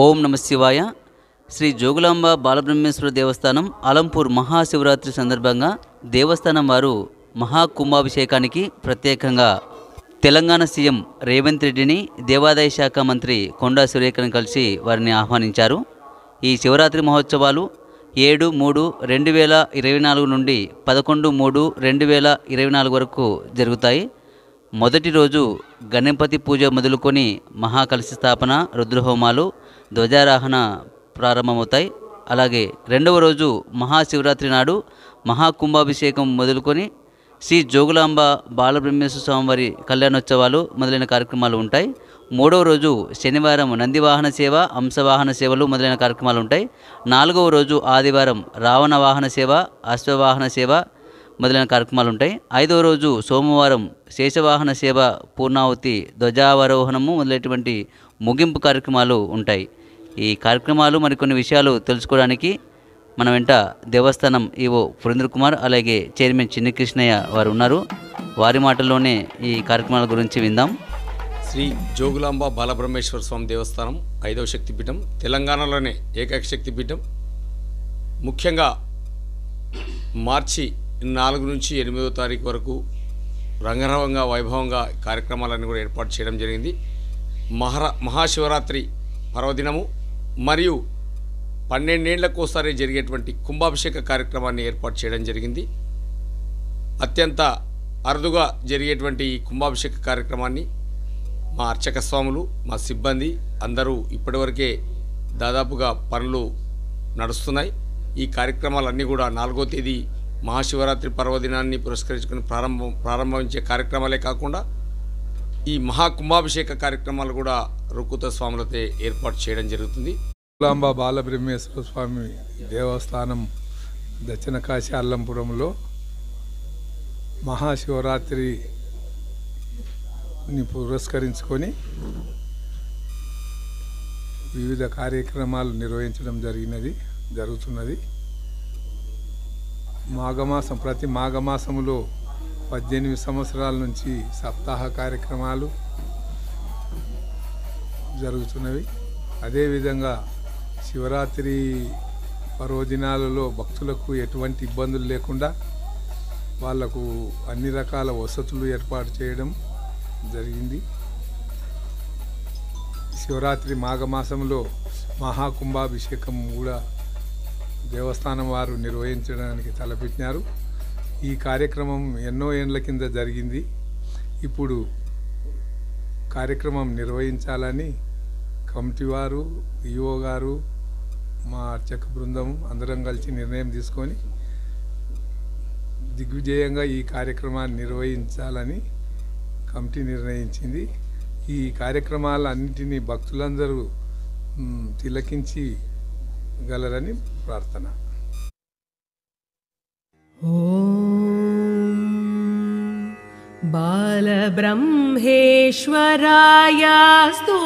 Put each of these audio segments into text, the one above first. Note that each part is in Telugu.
ఓం నమ శివాయ. శ్రీ జోగులాంబ బాలబ్రహ్మేశ్వర దేవస్థానం అలంపూర్ మహాశివరాత్రి సందర్భంగా దేవస్థానం వారు మహాకుంభాభిషేకానికి ప్రత్యేకంగా తెలంగాణ సీఎం రేవంత్ రెడ్డిని దేవాదాయ శాఖ మంత్రి కొండా సురేఖను కలిసి వారిని ఆహ్వానించారు. ఈ శివరాత్రి మహోత్సవాలు 7/3/2024 నుండి 11/3/2024 వరకు జరుగుతాయి. మొదటి రోజు గణపతి పూజ మొదలుకొని మహాకలశ స్థాపన, రుద్రహోమాలు, ధ్వజారోహణ ప్రారంభమవుతాయి. అలాగే రెండవ రోజు మహాశివరాత్రి నాడు మహాకుంభాభిషేకం మొదలుకొని శ్రీ జోగులాంబ బాలబ్రహ్మేశ్వర స్వామివారి కళ్యాణోత్సవాలు మొదలైన కార్యక్రమాలు ఉంటాయి. మూడవ రోజు శనివారం నందివాహన సేవ, అంశవాహన సేవలు మొదలైన కార్యక్రమాలు ఉంటాయి. నాలుగవ రోజు ఆదివారం రావణ వాహన సేవ, అశ్వవాహన సేవ మొదలైన కార్యక్రమాలు ఉంటాయి. ఐదవ రోజు సోమవారం శేషవాహన సేవ, పూర్ణావతి, ధ్వజావరోహణము మొదలైనటువంటి ముగింపు కార్యక్రమాలు ఉంటాయి. ఈ కార్యక్రమాలు మరికొన్ని విషయాలు తెలుసుకోవడానికి మన వెంట దేవస్థానం ఈవో పురేంద్ర కుమార్ అలాగే చైర్మన్ చిన్ని కృష్ణయ్య వారు ఉన్నారు. వారి మాటల్లోనే ఈ కార్యక్రమాల గురించి విందాం. శ్రీ జోగులాంబ బాలబ్రహ్మేశ్వర స్వామి దేవస్థానం 5వ శక్తిపీఠం, తెలంగాణలోనే ఏకైక శక్తిపీఠం. ముఖ్యంగా మార్చి 4 నుంచి 8వ తారీఖు వరకు రంగరంగంగా వైభవంగా కార్యక్రమాలన్నీ కూడా ఏర్పాటు చేయడం జరిగింది. మహాశివరాత్రి పర్వదినము మరియు 12 ఏళ్లకోసారి జరిగేటువంటి కుంభాభిషేక కార్యక్రమాన్ని ఏర్పాటు చేయడం జరిగింది. అత్యంత అరుదుగా జరిగేటువంటి ఈ కుంభాభిషేక కార్యక్రమాన్ని మా అర్చక స్వాములు, మా సిబ్బంది అందరూ ఇప్పటివరకే దాదాపుగా పనులు నడుస్తున్నాయి. ఈ కార్యక్రమాలన్నీ కూడా 4వ తేదీ మహాశివరాత్రి పర్వదినాన్ని పురస్కరించుకుని ప్రారంభించే కార్యక్రమాలే కాకుండా ఈ మహాకుంభాభిషేక కార్యక్రమాలు కూడా రుక్కుత స్వాములతో ఏర్పాటు చేయడం జరుగుతుంది. జోగులాంబ బాలబ్రహ్మేశ్వర స్వామి దేవస్థానం దక్షిణ కాశీ అల్లంపురంలో మహాశివరాత్రిని పురస్కరించుకొని వివిధ కార్యక్రమాలు నిర్వహించడం జరుగుతున్నది. మాఘమాసం, ప్రతి మాఘమాసములో 18 సంవత్సరాల నుంచి సప్తాహ కార్యక్రమాలు జరుగుతున్నవి. అదేవిధంగా శివరాత్రి పర్వదినాలలో భక్తులకు ఎటువంటి ఇబ్బందులు లేకుండా వాళ్లకు అన్ని రకాల వసతులు ఏర్పాటు చేయడం జరిగింది. శివరాత్రి మాఘమాసంలో మహాకుంభాభిషేకం కూడా దేవస్థానం వారు నిర్వహించడానికి తలపెట్టినారు. ఈ కార్యక్రమం ఎన్నో ఏండ్ల కింద జరిగింది. ఇప్పుడు కార్యక్రమం నిర్వహించాలని కమిటీ వారు, ఈఓ గారు, మా అర్చక బృందం అందరం కలిసి నిర్ణయం తీసుకొని దిగ్విజయంగా ఈ కార్యక్రమాన్ని నిర్వహించాలని కమిటీ నిర్ణయించింది. ఈ కార్యక్రమాలన్నింటినీ భక్తులందరూ తిలకించి గలరని ప్రార్థన. ఓం బాలబ్రహ్మేశ్వరాయాస్తు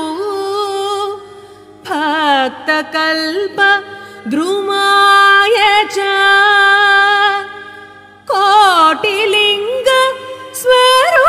భక్తకల్ప ద్రుమాయ చ కోటిలింగ స్వరూ